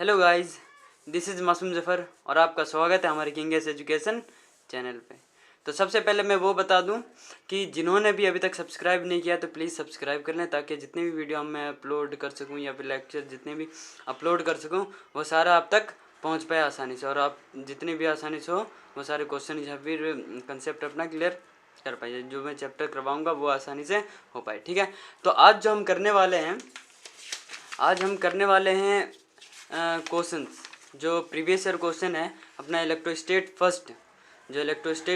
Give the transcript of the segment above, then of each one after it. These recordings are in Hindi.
हेलो गाइस, दिस इज़ मासूम ज़फ़र और आपका स्वागत है हमारे किंगेस एजुकेशन चैनल पे। तो सबसे पहले मैं वो बता दूं कि जिन्होंने भी अभी तक सब्सक्राइब नहीं किया तो प्लीज़ सब्सक्राइब कर लें, ताकि जितनी भी वीडियो मैं अपलोड कर सकूं या फिर लेक्चर जितने भी अपलोड कर सकूं वो सारा आप तक पहुंच पाए आसानी से, और आप जितनी भी आसानी से हो वो सारे क्वेश्चन या फिर कंसेप्ट अपना क्लियर कर पाइए। जो मैं चैप्टर करवाऊँगा वो आसानी से हो पाए, ठीक है। तो आज हम करने वाले हैं क्वेश्चंस जो प्रीवियस ईयर क्वेश्चन है अपना इलेक्ट्रोस्टेट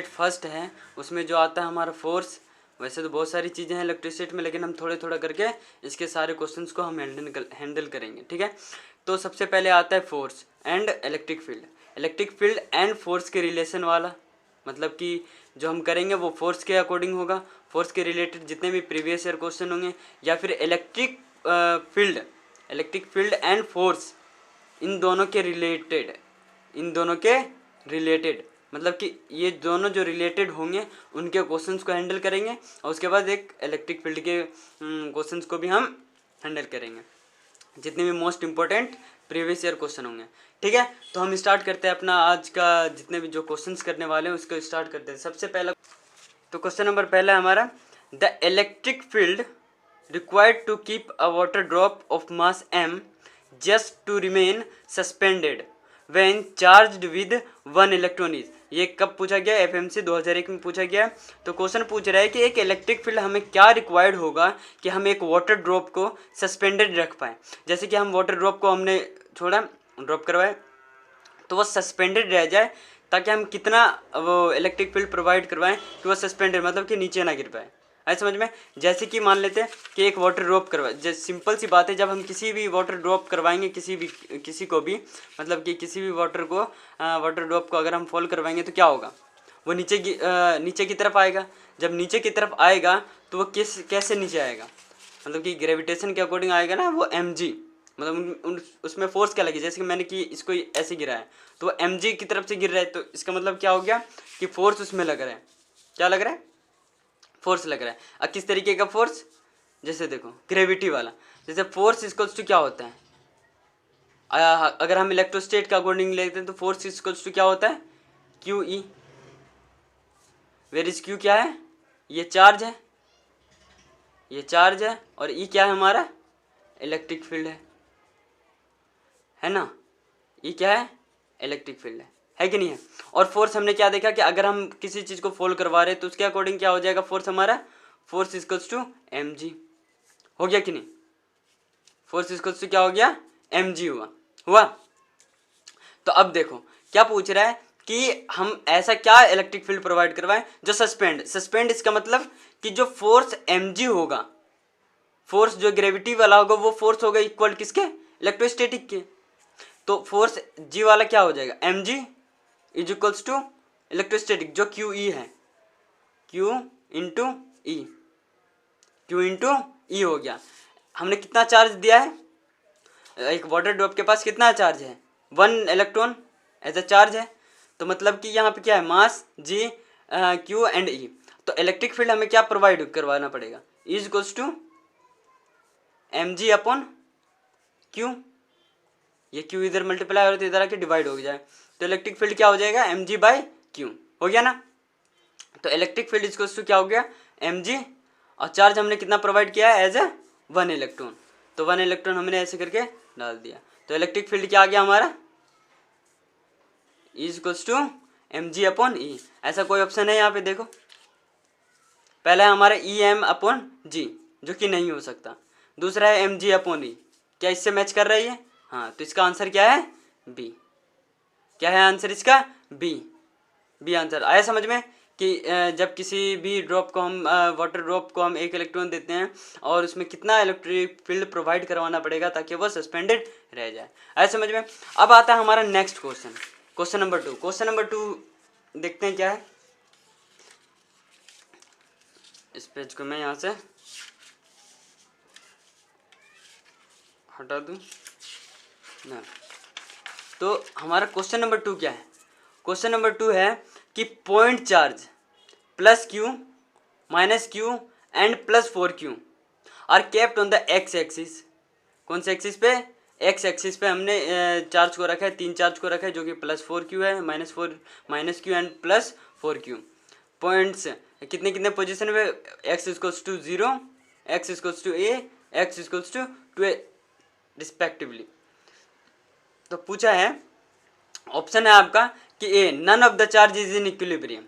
फर्स्ट है, उसमें जो आता है हमारा फोर्स। वैसे तो बहुत सारी चीज़ें हैं इलेक्ट्रोस्टेट में, लेकिन हम थोड़े थोड़ा करके इसके सारे क्वेश्चंस को हम हैंडल करेंगे, ठीक है। तो सबसे पहले आता है force and electric field and force के रिलेशन वाला, मतलब कि जो हम करेंगे वो फोर्स के अकॉर्डिंग होगा। फोर्स के रिलेटेड जितने भी प्रीवियस ईयर क्वेश्चन होंगे, या फिर इलेक्ट्रिक फील्ड एंड फोर्स, इन दोनों के रिलेटेड मतलब कि ये दोनों जो रिलेटेड होंगे उनके क्वेश्चंस को हैंडल करेंगे, और उसके बाद एक इलेक्ट्रिक फील्ड के क्वेश्चंस को भी हम हैंडल करेंगे, जितने भी most important previous year question होंगे, ठीक है। तो हम स्टार्ट करते हैं अपना आज का जितने भी जो क्वेश्चंस करने वाले हैं उसको स्टार्ट करते हैं। सबसे पहला तो क्वेश्चन नंबर पहला है हमारा, the electric field required to keep a water drop of mass m just to remain suspended when charged with 1 electron is। ये कब पूछा गया? FMC 2001 में पूछा गया। तो क्वेश्चन पूछ रहा है कि एक इलेक्ट्रिक फील्ड हमें क्या रिक्वायर्ड होगा कि हम एक वाटर ड्रॉप को सस्पेंडेड रख पाएँ। जैसे कि हम वाटर ड्रॉप को हमने छोड़ा, ड्रॉप करवाए, तो वो सस्पेंडेड रह जाए, ताकि हम कितना वो इलेक्ट्रिक फील्ड प्रोवाइड करवाएं कि वो सस्पेंडेड मतलब कि नीचे ना गिर पाए। ऐसे समझ में? जैसे कि मान लेते हैं कि एक वाटर ड्रॉप करवाए, जैसे सिंपल सी बात है, जब हम किसी भी वाटर ड्रॉप करवाएंगे किसी को भी, मतलब कि किसी भी वाटर ड्रॉप को अगर हम फॉल करवाएंगे तो क्या होगा? वो नीचे की तरफ आएगा। जब नीचे की तरफ आएगा तो वो कैसे नीचे आएगा? मतलब कि ग्रेविटेशन के अकॉर्डिंग आएगा ना, वो mg, मतलब उसमें फोर्स क्या लगी, जैसे कि मैंने कि इसको ऐसे गिरा है तो वो mg की तरफ से गिर रहा है, तो इसका मतलब क्या हो गया कि फोर्स उसमें लग रहा है। क्या लग रहा है? फोर्स लग रहा है। अब किस तरीके का फोर्स? जैसे देखो ग्रेविटी वाला। जैसे फोर्स इक्वल्स टू क्या होता है, अगर हम इलेक्ट्रोस्टेट का अकॉर्डिंग लेते हैं तो फोर्स इक्वल्स टू क्या होता है? Q E. Where is Q क्या है? ये चार्ज है, और ई क्या है? हमारा इलेक्ट्रिक फील्ड है ना। ई क्या है? इलेक्ट्रिक फील्ड है कि नहीं है। और फोर्स हमने क्या देखा कि अगर हम किसी चीज़ को फॉल करवा रहे हैं तो उसके अकॉर्डिंग क्या हो जाएगा फोर्स हमारा? Force equals to mg। हो गया कि नहीं? फोर्स इक्वल्स टू क्या हो गया? mg हुआ। तो अब देखो क्या पूछ रहा है कि हम ऐसा क्या इलेक्ट्रिक फील्ड प्रोवाइड करवाएं जो सस्पेंड इसका मतलब कि जो फोर्स mg होगा, फोर्स जो ग्रेविटी वाला होगा वो फोर्स होगा इक्वल किसके? इलेक्ट्रोस्टैटिक के। तो फोर्स जी वाला क्या हो जाएगा? mg is equals to electrostatic जो क्यू ई है, क्यू इंटू ई हो गया। हमने कितना चार्ज दिया है? एक वाटर ड्रॉप के पास कितना चार्ज है? 1 इलेक्ट्रॉन एज अ चार्ज है। तो मतलब कि यहाँ पे क्या है? Mass G, Q and E. तो इलेक्ट्रिक फील्ड हमें क्या प्रोवाइड करवाना पड़ेगा? Is equals to mg upon Q. ये क्यू इधर मल्टीप्लाई हो तो इधर आके डिवाइड हो जाए, तो इलेक्ट्रिक फील्ड क्या हो जाएगा? mg by Q. हो गया ना। तो इलेक्ट्रिक फील्ड इक्वल्स टू क्या हो गया? mg, और चार्ज हमने कितना प्रोवाइड किया है? As a 1 electron. तो 1 इलेक्ट्रॉन हमने ऐसे करके डाल दिया, तो इलेक्ट्रिक फील्ड क्या आ गया हमारा? Is equals to mg upon E. ऐसा कोई ऑप्शन है यहाँ पे? देखो पहला है हमारा em अपॉन जी, जो कि नहीं हो सकता। दूसरा है mg अपॉन ई, क्या इससे मैच कर रही है? हाँ, तो इसका आंसर क्या है? बी। क्या है आंसर इसका? बी आंसर आया समझ में? कि जब किसी भी ड्रॉप को हम वाटर ड्रॉप को हम 1 इलेक्ट्रॉन देते हैं और उसमें कितना इलेक्ट्रिक फील्ड प्रोवाइड करवाना पड़ेगा ताकि वो सस्पेंडेड रह जाए। आया समझ में? अब आता है हमारा नेक्स्ट क्वेश्चन नंबर 2 देखते हैं क्या है। इस पेज को मैं यहाँ से हटा दूँ ना। तो हमारा क्वेश्चन नंबर 2 क्या है? क्वेश्चन नंबर 2 है कि point charge plus Q minus Q and plus 4 Q R kept on the x axis. कौन से एक्सिस पे? एक्स एक्सिस पे हमने चार्ज को रखा है, 3 चार्ज को रखा है जो कि +4q है, -q एंड +4q। पॉइंट्स कितने कितने पोजीशन पे, x equals to 0, x equals to a, x equals to 2a respectively. तो पूछा है, ऑप्शन है आपका कि A none of the charge is in equilibrium,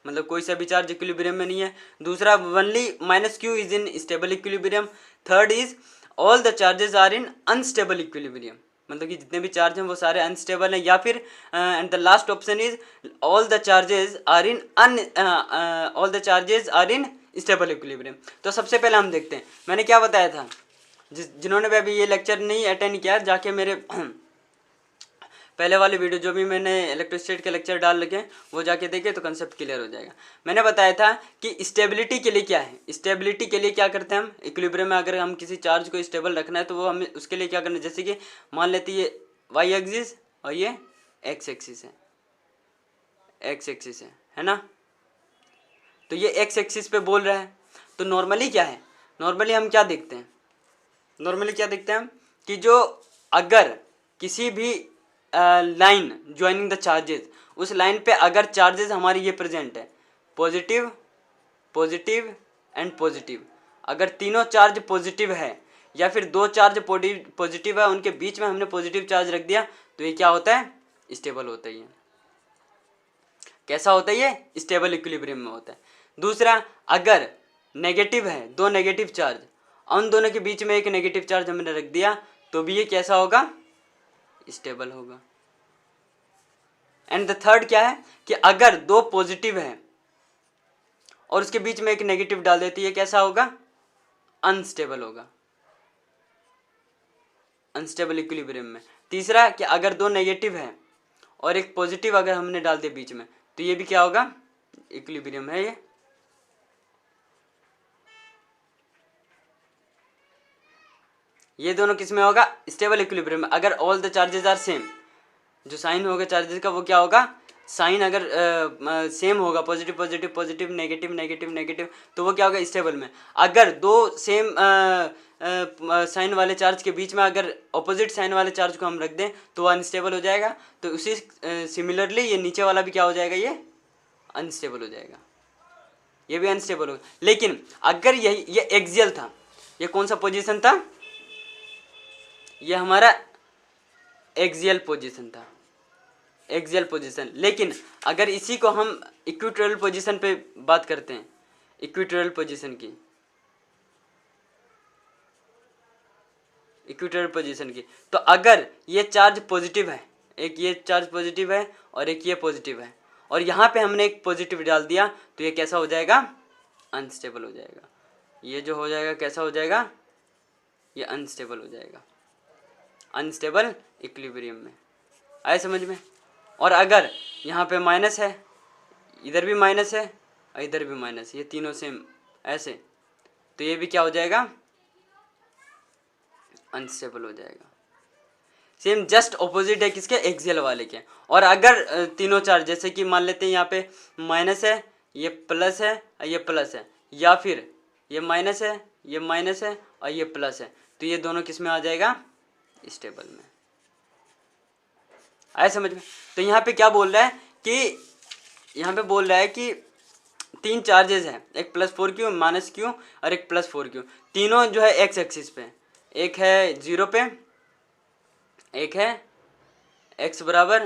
मतलब कोई सा भी चार्ज इक्विलिब्रियम में नहीं है। दूसरा only -q is in stable equilibrium. Third is all the charges are in unstable equilibrium, मतलब कि जितने भी चार्ज हैं वो सारे अनस्टेबल हैं। या फिर and the last option is all the charges are in stable equilibrium. तो सबसे पहले हम देखते हैं, मैंने क्या बताया था, जिन्होंने भी अभी ये लेक्चर नहीं अटेंड किया जाके मेरे पहले वाली वीडियो जो भी मैंने इलेक्ट्रोस्टैटिक के लेक्चर डाल रखे हैं वो जाके देखे तो कंसेप्ट क्लियर हो जाएगा। मैंने बताया था कि स्टेबिलिटी के लिए क्या है, स्टेबिलिटी के लिए क्या करते हैं हम इक्विलिब्रियम में, अगर हम किसी चार्ज को स्टेबल रखना है तो वो हमें उसके लिए क्या करना है, जैसे कि मान लेते ये वाई एक्सिस और ये एक्स एक्सिस है ना। तो ये एक्स एक्सिस पे बोल रहा है, तो नॉर्मली क्या है, नॉर्मली हम क्या देखते हैं, हम कि जो अगर किसी भी लाइन ज्वाइनिंग द चार्जेस, उस लाइन पे अगर चार्जेस हमारी ये प्रेजेंट है, पॉजिटिव पॉजिटिव एंड पॉजिटिव, अगर तीनों चार्ज पॉजिटिव है या फिर दो चार्ज पॉजिटिव है, उनके बीच में हमने पॉजिटिव चार्ज रख दिया, तो ये क्या होता है, स्टेबल होता है। ये कैसा होता है, ये स्टेबल इक्विलिब्रियम में होता है। दूसरा, अगर नेगेटिव है, दो नेगेटिव चार्ज, उन दोनों के बीच में एक नेगेटिव चार्ज हमने रख दिया, तो भी ये कैसा होगा, स्टेबल होगा। एंड द थर्ड क्या है कि अगर दो पॉजिटिव है और उसके बीच में एक नेगेटिव डाल देती है, कैसा होगा, अनस्टेबल होगा, अनस्टेबल इक्विलिब्रियम में। तीसरा कि अगर दो नेगेटिव है और एक पॉजिटिव अगर हमने डाल दिया बीच में, तो ये भी क्या होगा, इक्विलिब्रियम है। ये दोनों किस में होगा, स्टेबल इक्विलिब्रियम में। अगर all the charges are same, जो साइन होगा चार्जेस का वो क्या होगा, साइन अगर सेम होगा, positive positive positive negative negative negative, तो वो क्या होगा, स्टेबल में। अगर दो सेम साइन वाले चार्ज के बीच में अगर ऑपोजिट साइन वाले चार्ज को हम रख दें तो वो अनस्टेबल हो जाएगा। तो उसी सिमिलरली ये नीचे वाला भी क्या हो जाएगा, ये अनस्टेबल हो जाएगा, ये भी अनस्टेबल होगा। लेकिन अगर ये एक्सियल था, ये कौन सा पोजीशन था, ये हमारा एक्सियल पोजीशन था, एक्सियल पोजीशन। लेकिन अगर इसी को हम इक्वेटोरियल पोजीशन पे बात करते हैं, इक्वेटोरियल पोजीशन की, इक्वेटोरियल पोजीशन की, तो अगर ये चार्ज पॉजिटिव है, एक ये चार्ज पॉजिटिव है और एक ये पॉजिटिव है, और यहाँ पे हमने एक पॉजिटिव डाल दिया, तो ये कैसा हो जाएगा, अनस्टेबल हो जाएगा। ये जो हो जाएगा कैसा हो जाएगा, ये अनस्टेबल हो जाएगा, अनस्टेबल इक्विलिब्रियम में। आए समझ में। और अगर यहाँ पे माइनस है, इधर भी माइनस है और इधर भी माइनस, ये तीनों सेम ऐसे, तो ये भी क्या हो जाएगा, अनस्टेबल हो जाएगा। सेम जस्ट ऑपोजिट है किसके, एक्सियल वाले के। और अगर तीनों चार्ज, जैसे कि मान लेते हैं यहाँ पे माइनस है, ये प्लस है और ये प्लस है, या फिर ये माइनस है, ये माइनस है और ये प्लस है, तो ये दोनों किस में आ जाएगा, स्टेबल में। आया समझ में। तो यहाँ पे क्या बोल रहा है कि, यहाँ पे बोल रहा है कि तीन चार्जेस हैं, एक +4q -q और एक +4q, तीनों जो है एक्स एक्सिस पे, एक है 0 पे, एक है x बराबर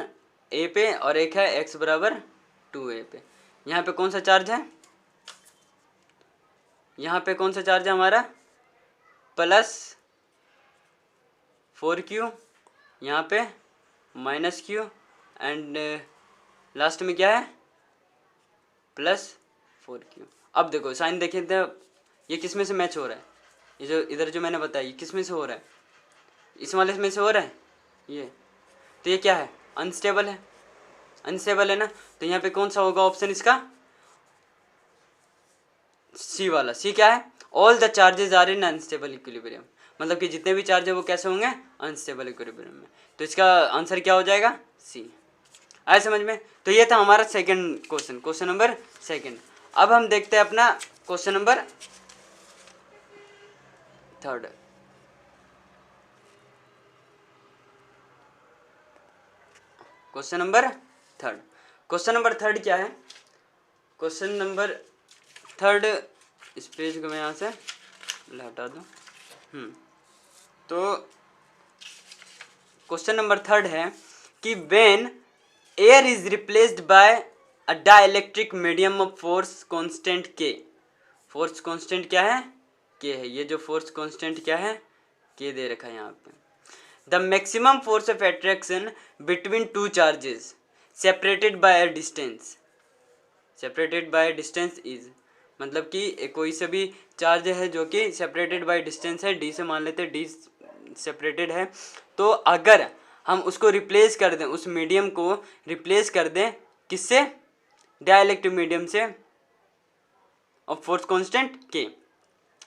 a पे और एक है x बराबर 2a पे। यहाँ पे कौन सा चार्ज है, यहाँ पे कौन सा चार्ज है हमारा, +4q, यहाँ पे -q एंड लास्ट में क्या है, +4q। अब देखो साइन देखें तो ये किस में से मैच हो रहा है, ये जो इधर जो मैंने बताया ये किस में से हो रहा है, इस वाले में से हो रहा है ये, तो ये क्या है, अनस्टेबल है, अनस्टेबल है ना। तो यहाँ पे कौन सा होगा ऑप्शन इसका, सी वाला। सी क्या है, all the charges are in unstable equilibrium, मतलब कि जितने भी चार्ज है वो कैसे होंगे, अनस्टेबल इक्विलिब्रियम में। तो इसका आंसर क्या हो जाएगा, सी। आया समझ में। तो ये था हमारा second question, question number second. अब हम देखते हैं अपना question number third. Question number third. Question number third क्या है? क्वेश्चन नंबर थर्ड, इस पेज को मैं यहाँ से हटा दूँ। तो क्वेश्चन नंबर थर्ड है कि when air is replaced by a dielectric medium of force constant के। फोर्स कांस्टेंट क्या है? के है। ये जो फोर्स कांस्टेंट क्या है? के दे रखा है यहाँ पे। The maximum force of attraction between two charges separated by a distance, separated by distance is, मतलब कि कोई से भी चार्ज है जो कि सेपरेटेड बाय डिस्टेंस है, डी से मान लेते हैं, डी सेपरेटेड है, तो अगर हम उसको रिप्लेस कर दें, उस मीडियम को रिप्लेस कर दें किससे? डाइलेक्ट्रिक मीडियम से और फोर्स कांस्टेंट के।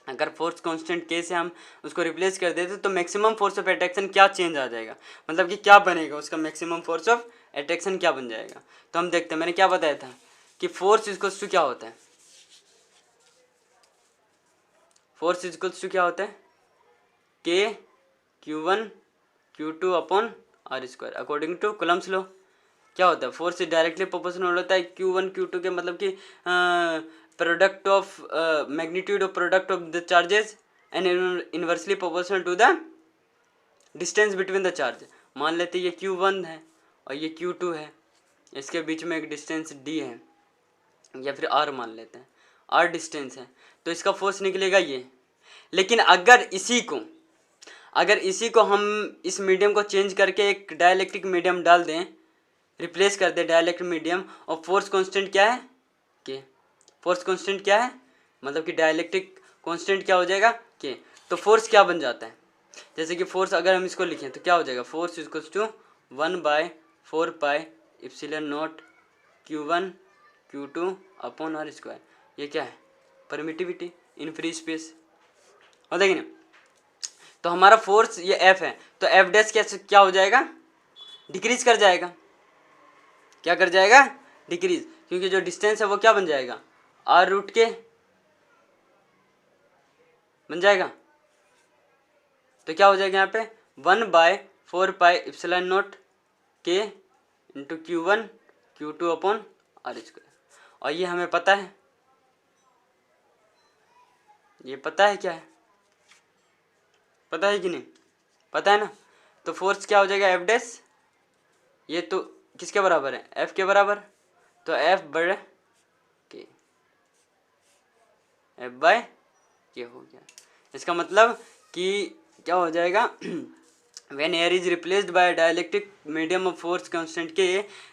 अगर फोर्स कांस्टेंट के से हम उसको रिप्लेस कर देते तो मैक्सिमम फोर्स ऑफ अट्रैक्शन क्या चेंज आ जाएगा, मतलब कि क्या बनेगा उसका मैक्सिमम फोर्स ऑफ अट्रैक्शन क्या बन जाएगा। तो हम देखते हैं, मैंने क्या बताया था कि फोर्स इक्वल्स टू क्या होता है? फोर्स इक्वल्स टू क्या होता है? K Q1 Q2 upon R square according to Coulomb's law. क्या होता है? फोर्स डायरेक्टली प्रोपोर्शनल होता है Q1 Q2 के, मतलब कि product of magnitude of product of the charges and inversely proportional to the distance between the charge. मान लेते ये Q1 है और ये Q2 है, इसके बीच में एक डिस्टेंस D है या फिर R मान लेते हैं, R डिस्टेंस है, तो इसका फोर्स निकलेगा ये। लेकिन अगर इसी को हम इस मीडियम को चेंज करके एक डाइलेक्ट्रिक मीडियम डाल दें, रिप्लेस कर दें डाइलेक्ट्रिक मीडियम, और फोर्स कांस्टेंट क्या है? के। फोर्स कांस्टेंट क्या है? मतलब कि डाइलेक्ट्रिक कांस्टेंट क्या हो जाएगा? के। तो फोर्स क्या बन जाता है? जैसे कि फोर्स अगर हम इसको लिखें तो क्या हो जाएगा? Force equals to 1/4 epsilon naught Q1 Q2 upon R square. ये क्या है? परमिटिविटी इन फ्री स्पेस, हो देगी ना। तो हमारा फोर्स ये F है, तो F डैश क्या हो जाएगा? डिक्रीज कर जाएगा। क्या कर जाएगा? डिक्रीज, क्योंकि जो डिस्टेंस है वो क्या बन जाएगा? R रूट के बन जाएगा। तो क्या हो जाएगा यहाँ पे? 1/4 epsilon naught K into Q1 Q2 upon R square. और ये हमें पता है, ये पता है क्या है? पता है कि नहीं? पता है ना। तो फोर्स क्या हो जाएगा? F डैश, ये तो किसके बराबर है? F के बराबर, तो F बड़े के, F बाय के हो गया। इसका मतलब कि क्या हो जाएगा? When air is replaced by a dielectric medium of force constant K,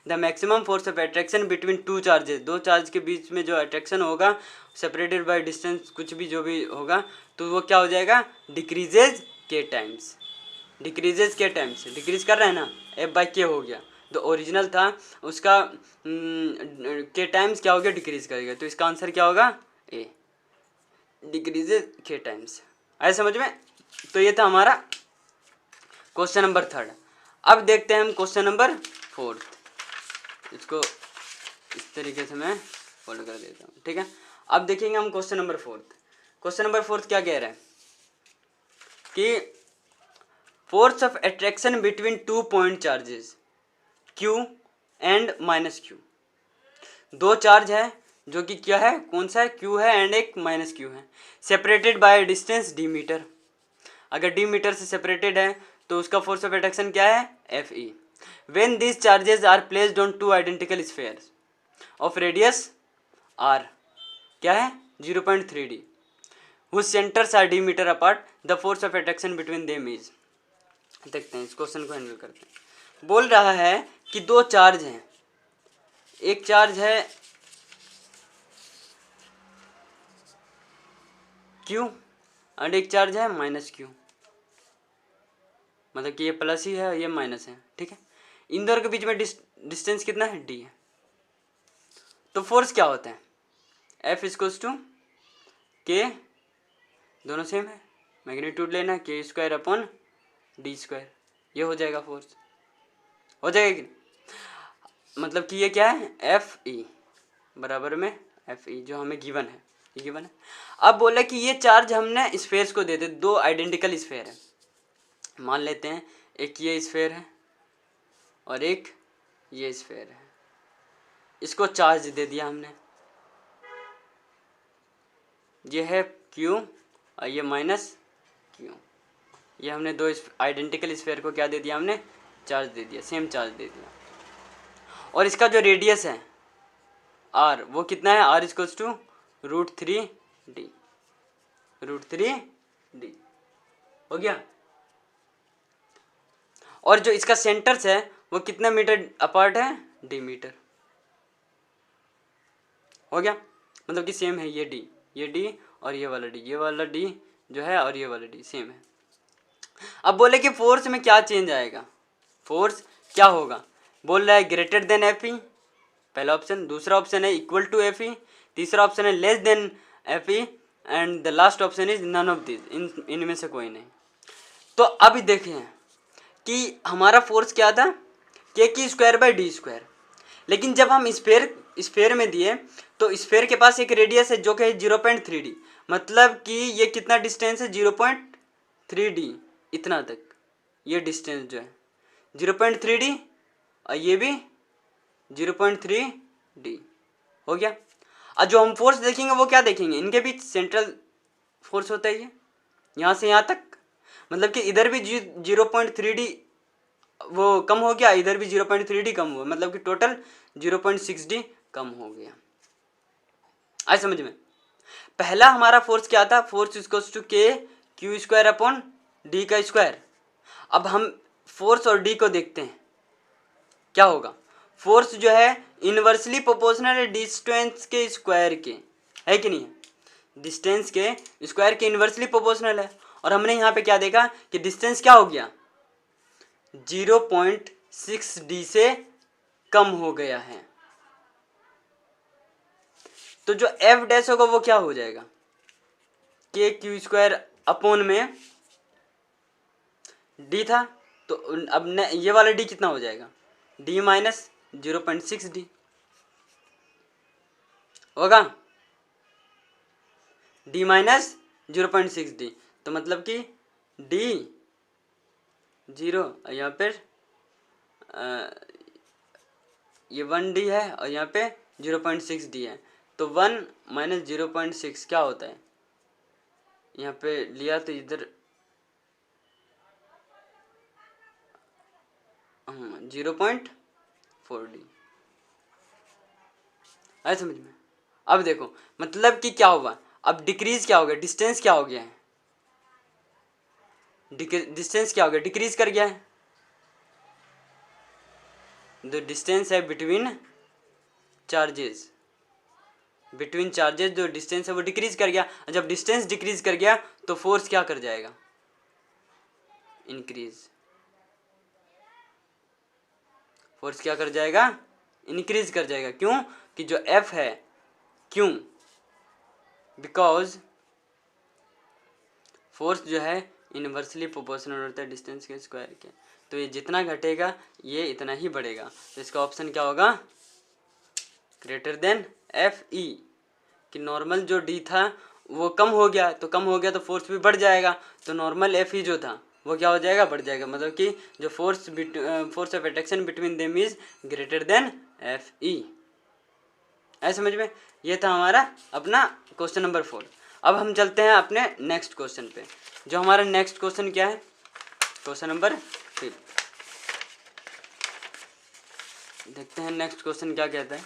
the maximum force of attraction between two charges, दो चार्ज के बीच में जो अट्रैक्शन होगा सेपरेटेड बाय डिस्टेंस, कुछ भी जो भी होगा, तो वो क्या हो जाएगा? डिक्रीजेज के टाइम्स। डिक्रीजेज के टाइम्स, डिक्रीज कर रहा है ना, F बाई के हो गया। जो ओरिजिनल था उसका के टाइम्स क्या हो गया? डिक्रीज करेगा। तो इसका आंसर क्या होगा? ए, डिक्रीजेज के टाइम्स। आए समझ में? तो ये था हमारा क्वेश्चन नंबर थर्ड। अब देखते हैं हम क्वेश्चन नंबर फोर्थ। इसको इस तरीके से मैं फॉलो कर देता हूँ, ठीक है। अब देखेंगे हम question number fourth. Question number fourth क्या कह रहा है कि force of attraction between two point charges Q and minus Q। दो चार्ज है जो कि क्या है? कौन सा है? Q है एंड एक माइनस Q है, separated by distance d metre. अगर d मीटर से सेपरेटेड है तो उसका फोर्स ऑफ अट्रैक्शन क्या है? Fe। When this charges are placed on two identical spheres of radius r, क्या है? 0.3d, whose centres are d metre apart, the force of attraction between them is. देखते हैं इस क्वेश्चन को हैंडल करते हैं। बोल रहा है कि दो चार्ज हैं, एक चार्ज है Q और एक चार्ज है माइनस Q, मतलब कि ये प्लस ही है ये माइनस है, ठीक है। इन दोनों के बीच में डिस्टेंस कितना है? d है। तो फोर्स क्या होता है? F इक्वल्स टू के, दोनों सेम है, मैग्नीट्यूड लेना, के स्क्वायर अपॉन डी स्क्वायर, ये हो जाएगा फोर्स। हो जाएगा कि मतलब कि ये क्या है? एफ ई बराबर में एफ ई, जो हमें गिवन है, ये गिवन है। अब बोला कि ये चार्ज हमने स्फेयर्स को दे दे, दो आइडेंटिकल स्फेयर है। मान लेते हैं एक ये स्फेयर है और एक ये स्फीयर है, इसको चार्ज दे दिया हमने, ये है Q और ये माइनस Q। ये हमने दो आइडेंटिकल स्फीयर को क्या दे दिया हमने, चार्ज दे दिया, सेम चार्ज दे दिया। और इसका जो रेडियस है R, वो कितना है, R equals to √3d, √3d हो गया। और जो इसका सेंटर्स है वो कितना मीटर अपार्ट है, d मीटर हो गया। मतलब कि सेम है, ये d और ये वाला d जो है और ये वाला d सेम है। अब बोले कि फोर्स में क्या चेंज आएगा, फोर्स क्या होगा, बोल रहा है ग्रेटर देन Fe, पहला ऑप्शन। दूसरा ऑप्शन है इक्वल टू Fe। तीसरा ऑप्शन है less than Fe and the last option is none of this, इनमें से कोई नहीं। तो अब देखें कि हमारा फोर्स क्या था, k²/d²। लेकिन जब हम स्फेयर में दिए तो स्फेयर के पास एक रेडियस है जो कि है 0.3d, मतलब कि ये कितना डिस्टेंस है, 0.3d, इतना तक ये डिस्टेंस जो है 0.3d और ये भी 0.3d हो गया। और जो हम फोर्स देखेंगे वो क्या देखेंगे, इनके बीच सेंट्रल फोर्स होता है ये, यहाँ से यहाँ तक, मतलब कि इधर भी 0.3d वो कम हो गया, इधर भी 0.3d कम हुआ, मतलब कि टोटल 0.6d कम हो गया। आए समझ में। पहला हमारा फोर्स क्या था, फोर्स इक्वल्स टू k(Q²/d²। अब हम फोर्स और d को देखते हैं क्या होगा। फोर्स जो है इनवर्सली प्रोपोर्शनल है डिस्टेंस के स्क्वायर के, है कि नहीं है, डिस्टेंस के स्क्वायर के इनवर्सली प्रोपोर्शनल है। और हमने यहाँ पे क्या देखा कि डिस्टेंस क्या हो गया, 0.6d से कम हो गया है। तो जो F डैश होगा वो क्या हो जाएगा, k(Q²) में d था, तो अब ये वाला d कितना हो जाएगा, d माइनस 0.6d होगा, d माइनस 0.6d। तो मतलब कि d 0, यहाँ पर ये 1d है और यहाँ पे 0.6d है, तो 1 माइनस 0.6 क्या होता है, यहाँ पे लिया तो इधर 0.4d आया समझ में। अब देखो मतलब कि क्या हुआ, अब डिक्रीज क्या हो गया, डिस्टेंस क्या हो गया है, डिस्टेंस क्या हो गया, डिक्रीज कर गया है। द डिस्टेंस है बिटवीन चार्जेस, जो डिस्टेंस है वो डिक्रीज कर गया। जब डिस्टेंस डिक्रीज कर गया तो फोर्स क्या कर जाएगा, इंक्रीज, फोर्स क्या कर जाएगा, इंक्रीज कर जाएगा। क्यों कि जो F है, क्यों, बिकॉज फोर्स जो है इनवर्सली प्रोपोर्शनल होता है डिस्टेंस के स्क्वायर के, तो ये जितना घटेगा ये इतना ही बढ़ेगा। तो इसका ऑप्शन क्या होगा, ग्रेटर देन Fe, कि नॉर्मल जो d था वो कम हो गया, तो कम हो गया तो फोर्स भी बढ़ जाएगा, तो नॉर्मल Fe जो था वो क्या हो जाएगा, बढ़ जाएगा। मतलब कि जो force of attraction between them is greater than Fe। ऐसे समझ में। ये था हमारा अपना क्वेश्चन नंबर 4। अब हम चलते हैं अपने नेक्स्ट क्वेश्चन पे। जो हमारा नेक्स्ट क्वेश्चन क्या है, क्वेश्चन नंबर 5। देखते हैं नेक्स्ट क्वेश्चन क्या कहता है।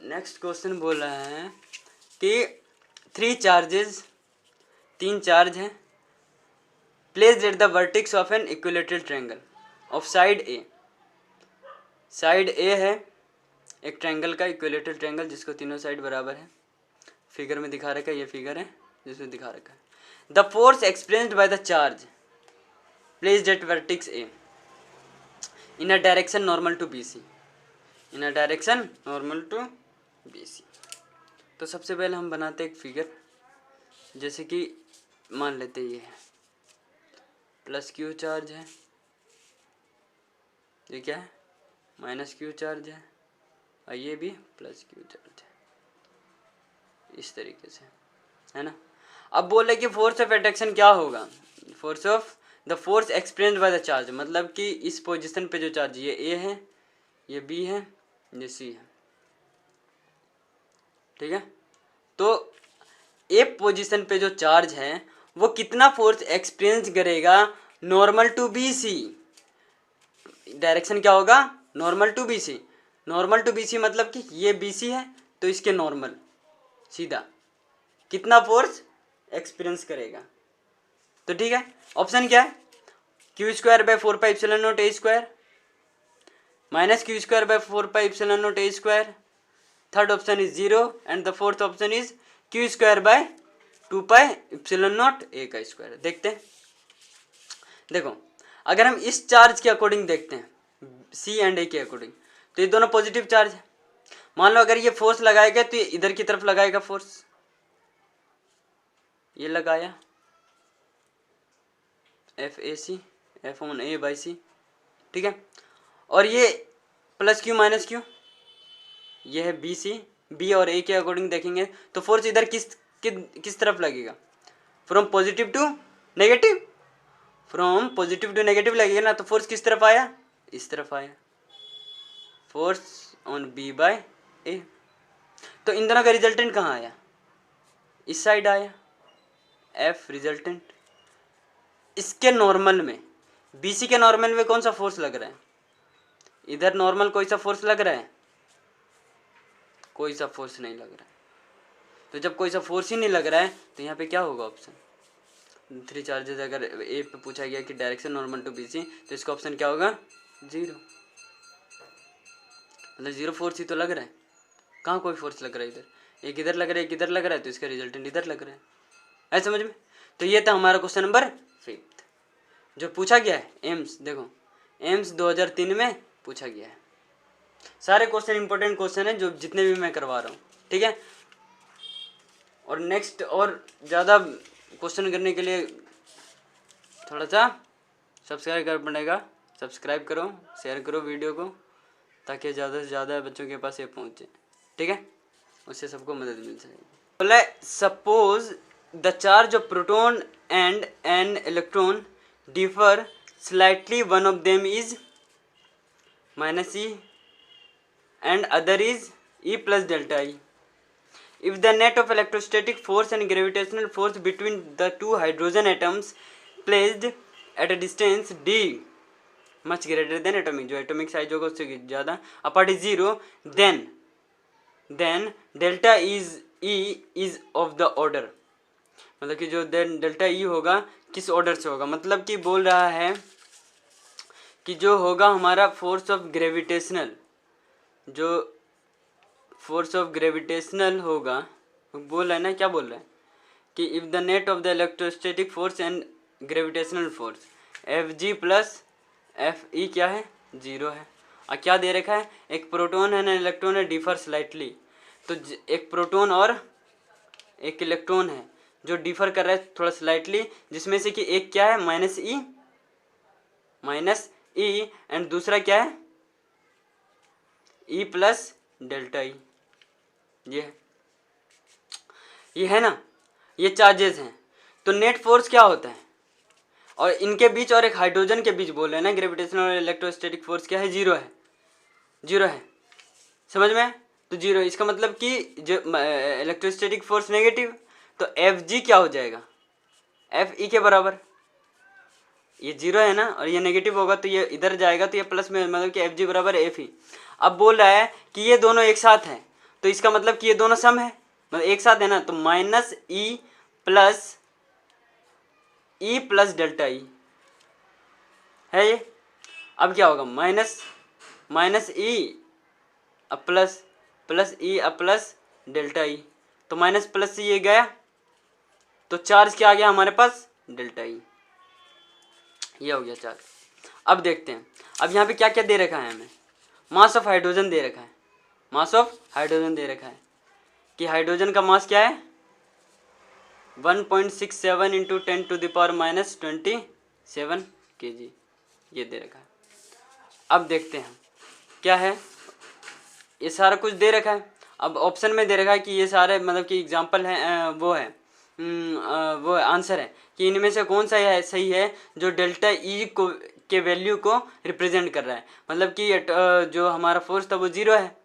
नेक्स्ट क्वेश्चन बोल रहा है कि 3 चार्ज हैं placed at the vertex of an equilateral triangle of side a. Side a है एक ट्रायंगल का, इक्विलेटरल ट्रायंगल जिसको तीनों साइड बराबर है। फिगर में दिखा रखा है, ये फिगर है जिसमें दिखा रखा है। The force experienced by the charge placed at vertex A in a direction normal to BC, in a direction normal to BC। तो सबसे पहले हम बनाते एक फिगर, जैसे कि मान लेते ये है +Q चार्ज है, ये क्या है -Q चार्ज है, और ये भी +Q चार्ज है, इस तरीके से, है ना। अब बोले कि फोर्स ऑफ अट्रैक्शन क्या होगा, force of the force experienced by the charge, मतलब कि इस पोजीशन पे जो चार्ज, ये ए है, ये बी है, ये सी है, ठीक है। तो ए पोजीशन पे जो चार्ज है वो कितना फोर्स एक्सपीरियंस करेगा नॉर्मल टू बी सी। डायरेक्शन क्या होगा, normal to B C. Normal to B C मतलब कि ये बी सी है तो इसके नॉर्मल सीधा कितना फोर्स एक्सपीरियंस करेगा। तो ठीक है, ऑप्शन क्या है, q square by 4πε0 a square minus q square by 4πε0 a square. Third option is 0 and the fourth option is q square by 2πε0 a का स्क्वायर। देखते हैं, देखो अगर हम इस चार्ज के अकॉर्डिंग देखते हैं सी एंड ए के अकॉर्डिंग, तो ये दोनों पॉजिटिव चार्ज है। मान लो अगर ये फोर्स लगाएगा तो ये इधर की तरफ लगाएगा फोर्स, ये लगाया F A C F on A by C, ठीक है। और ये प्लस क्यू माइनस क्यू, ये है बी सी, बी और ए के अकॉर्डिंग देखेंगे तो फोर्स इधर किस तरफ लगेगा, from positive to negative, from positive to negative लगेगा ना। तो फोर्स किस तरफ आया, इस तरफ आया, फोर्स ऑन बी बाय ए। तो इन दोनों का रिजल्टेंट कहाँ आया, इस साइड आया, एफ रिजल्टेंट। इसके नॉर्मल में, बीसी के नॉर्मल में कौन सा फोर्स लग रहा है, इधर नॉर्मल कोई सा फोर्स लग रहा है, कोई सा फोर्स नहीं लग रहा है। तो जब कोई सा फोर्स ही नहीं लग रहा है तो यहाँ पे क्या होगा ऑप्शन, थ्री चार्जेस। अगर ए पे पूछा गया कि डायरेक्शन नॉर्मल टू बीसी, तो इसका ऑप्शन क्या होगा, 0। मतलब 0 फोर्स ही तो लग रहा है, कहाँ कोई फोर्स लग रहा है, इधर एक इधर लग रहा है, एक इधर लग रहा है, तो इसका रिजल्टेंट इधर लग रहा है। ऐसे समझ में। तो ये था हमारा क्वेश्चन नंबर 5 जो पूछा गया है एम्स। देखो एम्स 2003 में पूछा गया है। सारे क्वेश्चन इंपॉर्टेंट क्वेश्चन है जो जितने भी मैं करवा रहा हूँ, ठीक है। और नेक्स्ट और ज़्यादा क्वेश्चन करने के लिए थोड़ा सा सब्सक्राइब कर पड़ेगा। सब्सक्राइब करो, शेयर करो वीडियो को, ताकि ज़्यादा से ज़्यादा बच्चों के पास ये पहुँचे, ठीक है, उससे सबको मदद मिल सकेगी। बोला suppose the charge of proton and an electron differ slightly, one of them is -e and other is E plus delta E. If the net of electrostatic force and gravitational force between the two hydrogen atoms placed at a distance d much greater than atomic, जो atomic size होगा उससे ज़्यादा, apart is 0, then delta E is of the order, मतलब कि जो डेल्टा ई होगा किस ऑर्डर से होगा, मतलब कि बोल रहा है कि जो होगा हमारा फोर्स ऑफ ग्रेविटेशनल, जो फोर्स ऑफ ग्रेविटेशनल होगा, बोल रहा है ना, क्या बोल रहा है कि if the net of the electrostatic force and gravitational force F G plus F E क्या है, 0 है। और क्या दे रखा है, एक प्रोटॉन है ना इलेक्ट्रॉन है, डिफर स्लाइटली। तो एक प्रोटॉन और एक इलेक्ट्रॉन है जो डिफर कर रहा है थोड़ा स्लाइटली, जिसमें से कि एक क्या है -e एंड दूसरा क्या है E प्लस डेल्टा ई। ये है ना, ये चार्जेस हैं। तो नेट फोर्स क्या होता है, और इनके बीच और एक हाइड्रोजन के बीच बोल रहे हैं ना, ग्रेविटेशनल और इलेक्ट्रोस्टैटिक फोर्स क्या है, 0 है, 0 है, समझ में। तो 0, इसका मतलब कि जो इलेक्ट्रोस्टैटिक फोर्स नेगेटिव, तो एफ जी क्या हो जाएगा, एफ ई के बराबर। ये 0 है ना, और ये नेगेटिव होगा तो ये इधर जाएगा, तो ये प्लस में, मतलब कि एफ जी बराबर एफ ई। अब बोल रहा है कि ये दोनों एक साथ हैं, तो इसका मतलब कि ये दोनों सम है, मतलब एक साथ है ना, तो -e प्लस डेल्टा ई है ये। अब क्या होगा, माइनस ई अब प्लस ई अब प्लस डेल्टा ई, तो माइनस प्लस ये गया, तो चार्ज क्या आ गया हमारे पास, डेल्टा ई। ये हो गया चार्ज। अब देखते हैं, अब यहाँ पे क्या क्या दे रखा है हमें, मास ऑफ हाइड्रोजन दे रखा है, मास ऑफ हाइड्रोजन दे रखा है कि हाइड्रोजन का मास क्या है 1.67 इंटू 10⁻⁻27 kg, ये दे रखा है। अब देखते हैं क्या है, ये सारा कुछ दे रखा है। अब ऑप्शन में दे रखा है कि ये सारे मतलब कि एग्जाम्पल हैं, वो है आंसर है कि इनमें से कौन सा है सही है जो डेल्टा ई को के वैल्यू को रिप्रेजेंट कर रहा है। मतलब कि जो हमारा फोर्स था वो जीरो है,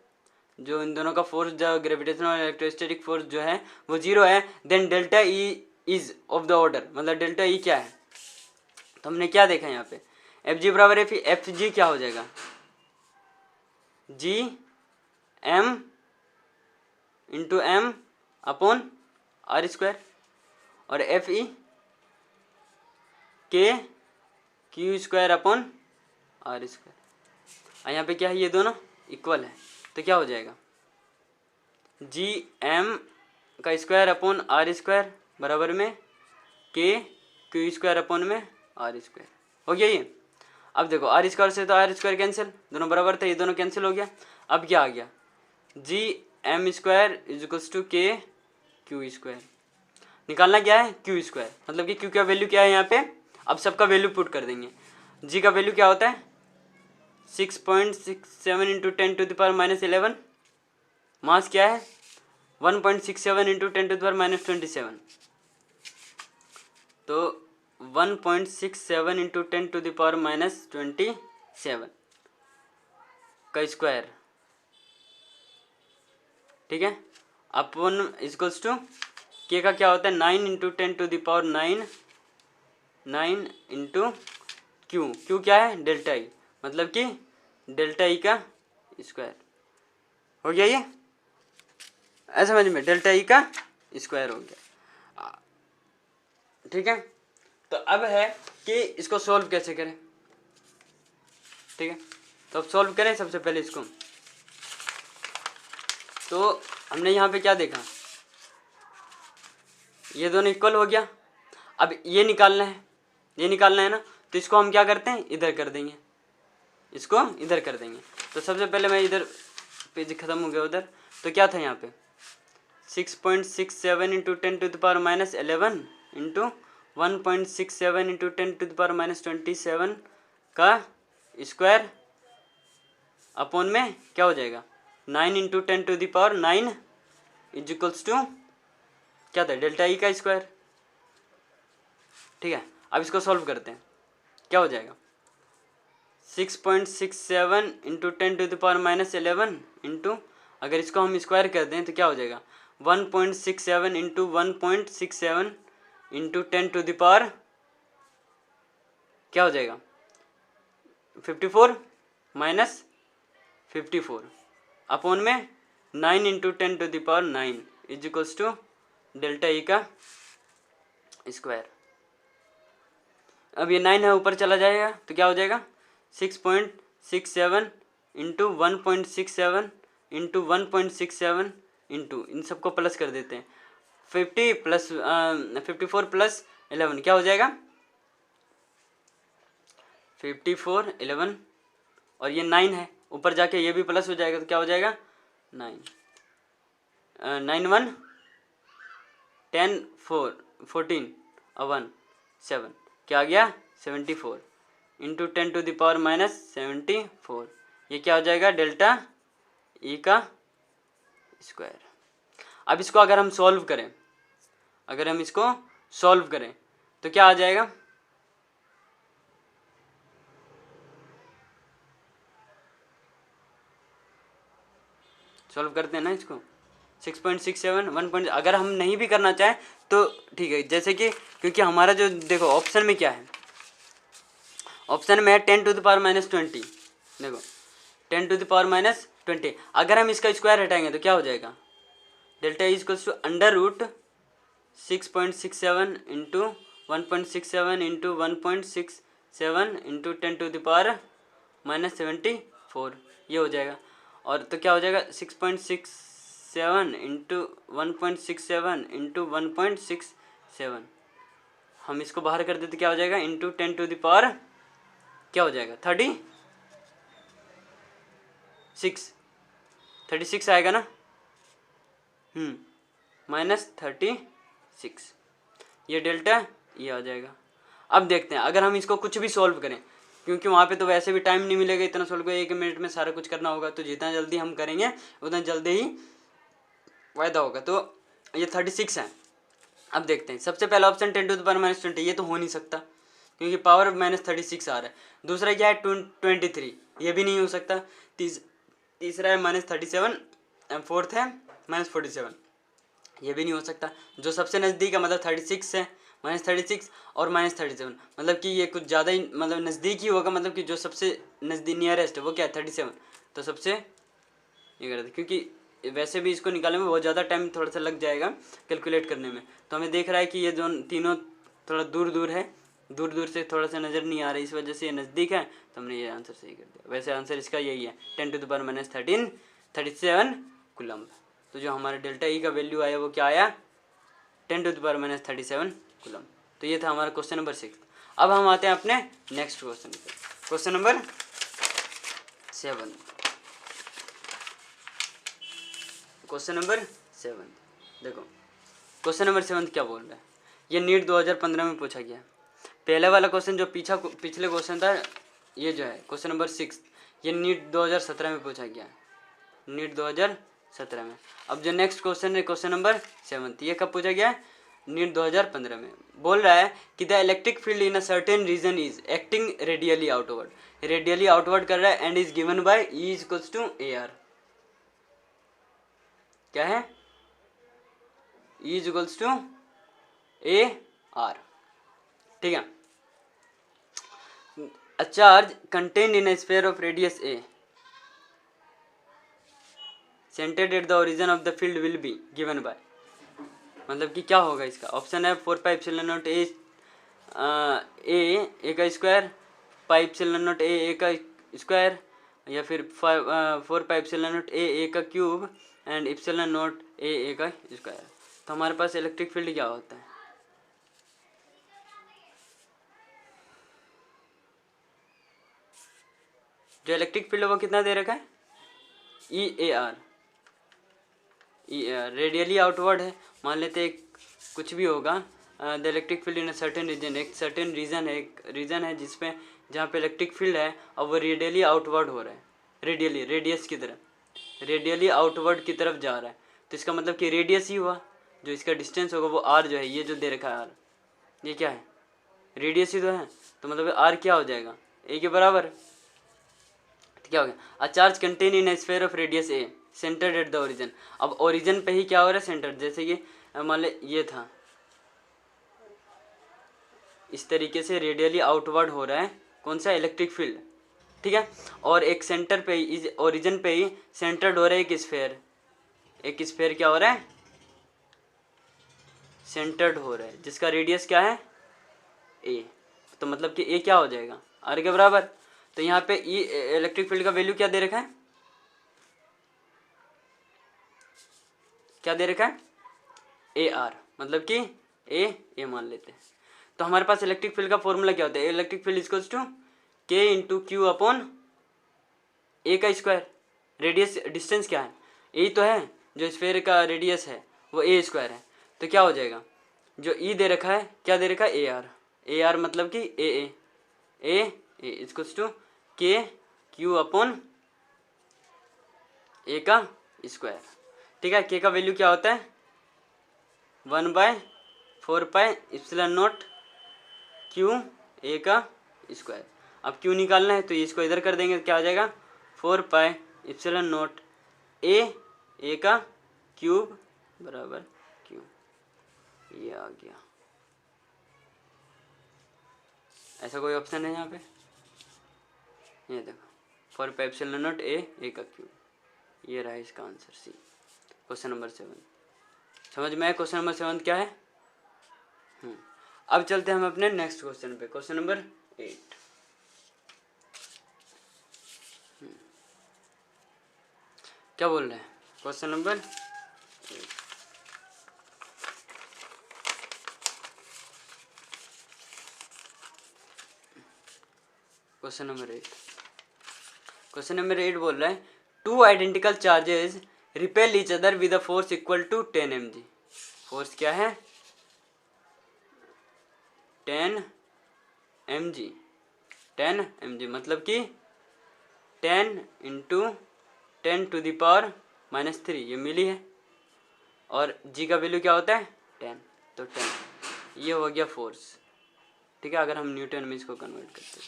जो इन दोनों का फोर्स जो ग्रेविटेशनल और इलेक्ट्रोस्टैटिक फोर्स जो है वो जीरो है, then delta E is of the order, मतलब डेल्टा ई क्या है। तो हमने क्या देखा यहाँ पे, एफ जी बराबर एफ जी क्या हो जाएगा, G M into M upon R square, और F E K Q square upon R square. और यहाँ पे क्या है, ये दोनों इक्वल है, तो क्या हो जाएगा, जी एम का स्क्वायर अपॉन आर स्क्वायर बराबर में के क्यू स्क्वायर अपॉन में आर स्क्वायर। हो गया ये। अब देखो आर स्क्वायर से तो आर स्क्वायर कैंसिल, दोनों बराबर थे, ये दोनों कैंसिल हो गया। अब क्या आ गया, G M square is equals to K Q square. निकालना क्या है, क्यू स्क्वायर, मतलब कि क्यू का वैल्यू क्या है यहाँ पे, अब सबका वैल्यू पुट कर देंगे। जी का वैल्यू क्या होता है 6.67 into 10 to the power minus 11, mass क्या है 1.67 into 10 to the power minus 27, तो 1.67 into 10 to the power minus 27 का स्क्वायर, ठीक है, अपन इक्वल्स टू के का क्या होता है 9 into 10 to the power 9 into Q क्या है डेल्टा ई, मतलब कि डेल्टा ई का स्क्वायर। हो गया ये, ऐसा समझ में, डेल्टा ई का स्क्वायर हो गया, ठीक है। तो अब है कि इसको सॉल्व कैसे करें, ठीक है। तो अब सॉल्व करें सबसे पहले इसको। तो हमने यहाँ पे क्या देखा, ये दोनों इक्वल हो गया। अब ये निकालना है, ये निकालना है ना, तो इसको हम क्या करते हैं, इधर कर देंगे, इसको इधर कर देंगे। तो सबसे पहले मैं इधर पेज खत्म हो गया उधर, तो क्या था यहाँ पे 6.67 into 10 to the power minus 11 into 1.67 into 10 to the power minus 27 का स्क्वायर अपॉन में क्या हो जाएगा 9 into 10 to the power 9 is equals to क्या था डेल्टा ई का स्क्वायर, ठीक है। अब इसको सॉल्व करते हैं, क्या हो जाएगा 6.67 into 10 to the power minus 11 into, अगर इसको हम स्क्वायर कर दें तो क्या हो जाएगा 1.67 into 1.67 into 10 to the power क्या हो जाएगा 54 माइनस 54 अपॉन में 9 into 10 to the power 9 is equals to delta E का स्क्वायर। अब ये 9 है ऊपर चला जाएगा तो क्या हो जाएगा 6.67 इंटू 1.67 इंटू 1.67 इंटू, इन सबको प्लस कर देते हैं 50 प्लस 54 प्लस 11 क्या हो जाएगा 54 11, और ये 9 है ऊपर जाके ये भी प्लस हो जाएगा, तो क्या हो जाएगा 9 9 1 10 4 14 1 7 क्या आ गया 74 into 10 to the power minus 74, ये क्या हो जाएगा डेल्टा ई का स्क्वायर। अब इसको अगर हम सॉल्व करें, अगर हम इसको सॉल्व करें तो क्या आ जाएगा सॉल्व करते हैं ना इसको 6.67 1. अगर हम नहीं भी करना चाहें तो ठीक है, जैसे कि क्योंकि हमारा जो देखो ऑप्शन में क्या है, ऑप्शन में है 10 टू द पावर माइनस 20, देखो 10 टू द पावर माइनस 20, अगर हम इसका स्क्वायर हटाएंगे तो क्या हो जाएगा delta is equals to under root 6.67 into 1.67 into 1.67 into 10 to the power minus 74, ये हो जाएगा। और तो क्या हो जाएगा 6.67 इंटू 1.67 इंटू 1.67, हम इसको बाहर कर देते क्या हो जाएगा इंटू 10 टू द पावर क्या हो जाएगा 36 आएगा ना, माइनस 36, ये डेल्टा ये आ जाएगा। अब देखते हैं अगर हम इसको कुछ भी सॉल्व करें, क्योंकि वहाँ पे तो वैसे भी टाइम नहीं मिलेगा इतना सॉल्व कर, 1 मिनट में सारा कुछ करना होगा, तो जितना जल्दी हम करेंगे उतना जल्दी ही फायदा होगा। तो ये 36 है, अब देखते हैं, सबसे पहला ऑप्शन 10⁻⁻20, ये तो हो नहीं सकता क्योंकि पावर -36 आ रहा है। दूसरा क्या है 23, ये भी नहीं हो सकता। तीसरा है -37, फोर्थ है -47, ये भी नहीं हो सकता। जो सबसे नज़दीक है मतलब 36 है, -36 और -37, मतलब कि ये कुछ ज़्यादा ही मतलब नज़दीक ही होगा, मतलब कि जो सबसे नज़दीक नियरेस्ट है वो क्या है 37, तो सबसे ये करते क्योंकि वैसे भी इसको निकालने में बहुत ज़्यादा टाइम थोड़ा सा लग जाएगा कैलकुलेट करने में। तो हमें देख रहा है कि ये जो तीनों थोड़ा दूर दूर है, दूर दूर से थोड़ा सा नज़र नहीं आ रहा है, इस वजह से ये नज़दीक है, तो हमने ये आंसर सही कर दिया। वैसे आंसर इसका यही है 10⁻⁻13 37 कूलम्ब। तो जो हमारा डेल्टा ई का वैल्यू आया वो क्या आया 10⁻⁻37 कूलम्ब। तो ये था हमारा क्वेश्चन नंबर 6। अब हम आते हैं अपने नेक्स्ट क्वेश्चन पे, क्वेश्चन नंबर 7। क्वेश्चन नंबर 7 देखो, क्वेश्चन नंबर 7 क्या बोल रहा है, ये नीट 2015 में पूछा गया। पहले वाला क्वेश्चन जो पिछले क्वेश्चन था, ये जो है क्वेश्चन नंबर 6, ये नीट 2017 में पूछा गया, नीट 2017 में। अब जो नेक्स्ट क्वेश्चन है क्वेश्चन नंबर 7, ये कब पूछा गया, नीट 2015 में। बोल रहा है कि the electric field in a certain region is acting radially outward, radially outward कर रहा है, and is given by E equals to A R. क्या है, E equals to A R, ठीक है। A charge contained in a sphere of radius A centred at the origin of the field will be given by, मतलब कि क्या होगा इसका। ऑप्शन है 4πε0 ए का स्क्वायर, πε0 ए का स्क्वायर, या फिर 4πε0 ए का क्यूब एंड ε0 ए का स्क्वायर। तो हमारे पास इलेक्ट्रिक फील्ड क्या होता है, जो इलेक्ट्रिक फील्ड है वो कितना दे रखा है E A R, radially outward है, मान लेते एक कुछ भी होगा। The electric field in a certain region, एक सर्टेन रीजन है, एक रीजन है जिसपे जहाँ पे इलेक्ट्रिक फील्ड है और वो रेडियली आउटवर्ड हो रहा है, रेडियली रेडियस की तरफ, रेडियली आउटवर्ड की तरफ जा रहा है। तो इसका मतलब कि रेडियस ही हुआ, जो इसका डिस्टेंस होगा वो आर जो है, ये जो दे रखा है आर, ये क्या है रेडियस ही तो है। तो मतलब आर क्या हो जाएगा ए के बराबर। तो क्या हो गया, a charge contain in A sphere of radius A centred at the origin. अब ओरिजिन पे ही क्या हो रहा है सेंटर, जैसे कि मान ले ये था, इस तरीके से रेडियली आउटवर्ड हो रहा है कौन सा इलेक्ट्रिक फील्ड, ठीक है। और एक सेंटर पे ही, ओरिजिन पे ही सेंटर्ड हो रहा है एक स्फीयर, एक स्फीयर क्या हो रहा है सेंटर्ड हो रहा है, जिसका रेडियस क्या है ए। तो मतलब कि ए क्या हो जाएगा आर के बराबर। तो यहाँ पे ई इलेक्ट्रिक फील्ड का वैल्यू क्या दे रखा है, क्या दे रखा है ए आर, मतलब कि ए मान लेते हैं। तो हमारे पास इलेक्ट्रिक फील्ड का फॉर्मूला क्या होता है, इलेक्ट्रिक फील्ड इक्वल्स टू के इंटू क्यू अपॉन ए का स्क्वायर। रेडियस डिस्टेंस क्या है ए तो है, जो स्फीयर का रेडियस है वो ए स्क्वायर है। तो क्या हो जाएगा, जो ई दे रखा है क्या दे रखा है ए आर मतलब कि ए equals to K Q upon ए का स्क्वायर, ठीक है। के का वैल्यू क्या होता है 1/4πε0 क्यू ए का स्क्वायर। अब क्यू निकालना है तो इसको इधर कर देंगे, क्या आ जाएगा 4πε0 ए का क्यूब बराबर क्यू, ये आ गया। ऐसा कोई ऑप्शन है यहाँ पे, ये देखो 4πε0 ए का क्यूब, ये रहा इसका आंसर सी, क्वेश्चन नंबर 7। समझ में आया क्वेश्चन नंबर 7 क्या है। अब चलते हैं हम अपने नेक्स्ट क्वेश्चन पे, क्वेश्चन नंबर 8। क्या बोल रहे हैं question number 8, question number 8, question number 8 बोल रहा है two identical charges repel each other with a force equal to 10 mg। Force क्या है 10 mg, 10 mg मतलब कि 10 इंटू 10⁻³ -3 ये मिली है, और g का वैल्यू क्या होता है 10। तो 10, ये हो गया फोर्स, ठीक है, अगर हम न्यूटन में इसको कन्वर्ट करते हैं,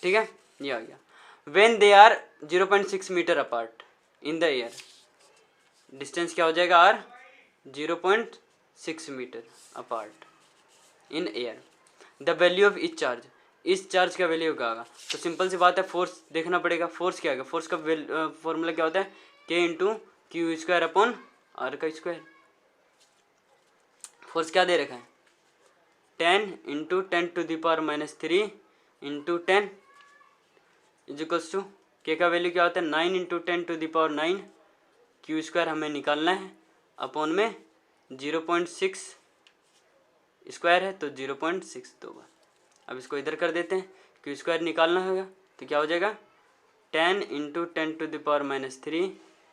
ठीक है, ये आ गया। When they are 0.6 metre apart in the air, distance क्या हो जाएगा R, 0.6 metre apart in air, the value of each charge, इस चार्ज का वैल्यू क्या होगा, तो सिंपल सी बात है, फोर्स देखना पड़ेगा, फोर्स क्या होगा, फोर्स का फॉर्मूला क्या होता है, K into Q square upon R का स्क्वायर। फोर्स क्या दे रखा है, 10 into 10⁻³ into 10 is equals to, K का वैल्यू क्या होता है 9 इंटू 10⁹, क्यू स्क्वायर हमें निकालना है, अपॉन में 0.6 स्क्वायर है तो 0.6 होगा। अब इसको इधर कर देते हैं, क्यू स्क्वायर निकालना होगा तो क्या हो जाएगा 10 into 10⁻³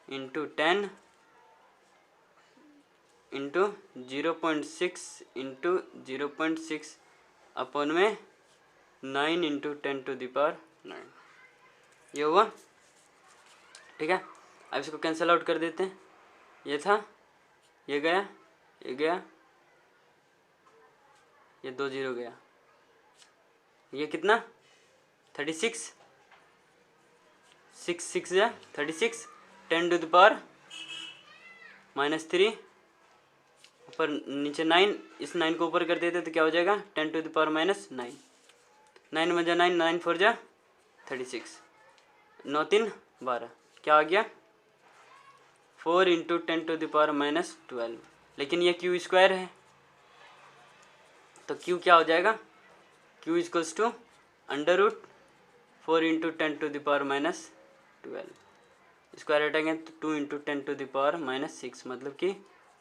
into 10 into 0.6 into 0.6 upon में 9 इंटू 10⁹, ये हुआ, ठीक है। अब इसको कैंसिल आउट कर देते हैं, ये था, ये गया, ये गया, ये 2 0 गया, ये कितना 36, 6 6 या 36, 10⁻³ ऊपर नीचे 9, इस 9 को ऊपर कर देते तो क्या हो जाएगा 10⁻⁹, 9 में जा 9, 9 4 जा 36, 9 3 12, क्या आ गया 4 इंटू 10⁻12, लेकिन ये क्यू स्क्वायर है तो क्यू क्या हो जाएगा, Q equals to √4 into 10⁻12, square हटाएंगे तो 2 इंटू 10⁻6, मतलब कि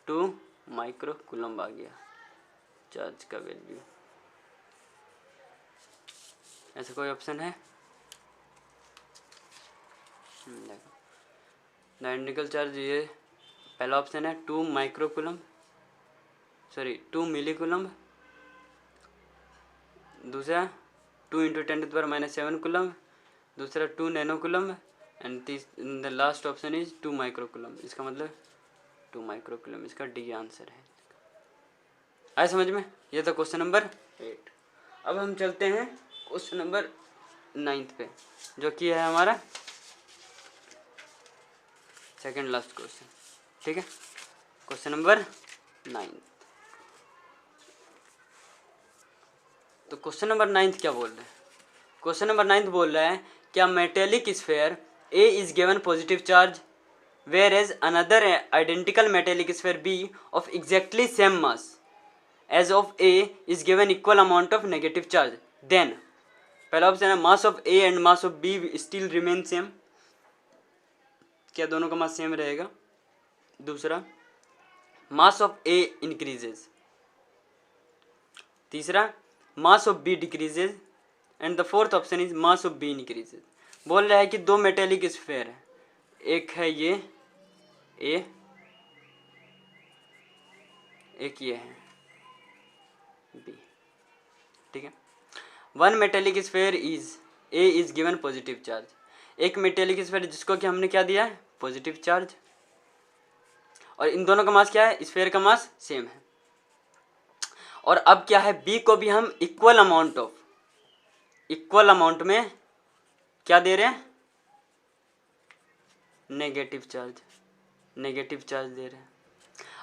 2 माइक्रो कूलम्ब आ गया चार्ज का वैल्यू। ऐसा कोई ऑप्शन है, देखो डायनेमिकल चार्ज, ये पहला ऑप्शन है 2 माइक्रो कूलम्ब, सॉरी 2 मिली कूलम्ब, दूसरा 2 इंटू 10⁻7 कूलम्ब, दूसरा 2 nano coulomb, and the last option is 2 micro coulomb, इसका मतलब 2 माइक्रो कूलम्ब, इसका डी आंसर है। आया समझ में, ये था क्वेश्चन नंबर 8। अब हम चलते हैं क्वेश्चन नंबर 9 पे, जो कि है हमारा सेकेंड लास्ट क्वेश्चन, ठीक है, क्वेश्चन नंबर 9। तो क्वेश्चन नंबर 9 क्या बोल रहे हैं, क्वेश्चन नंबर 9 बोल रहा है क्या metallic sphere A is given positive charge whereas another identical metallic sphere B of exactly same mass as of A is given equal amount of negative charge, then पहला ऑप्शन है mass of A and mass of B still remain same, क्या दोनों का मास सेम रहेगा, दूसरा मास ऑफ ए इंक्रीजेज, तीसरा mass of B decreases, and the fourth option is mass of B increases. बोल रहा है कि दो मेटेलिक स्फीयर है, एक है ये ए, एक ये है बी, ठीक है। One metallic sphere is a is given positive charge, एक मेटेलिक स्फीयर जिसको कि हमने क्या दिया है पॉजिटिव चार्ज, और इन दोनों का मास क्या है, स्फीयर का मास सेम है। और अब क्या है, बी को भी हम इक्वल अमाउंट में क्या दे रहे हैं, नेगेटिव चार्ज दे रहे हैं।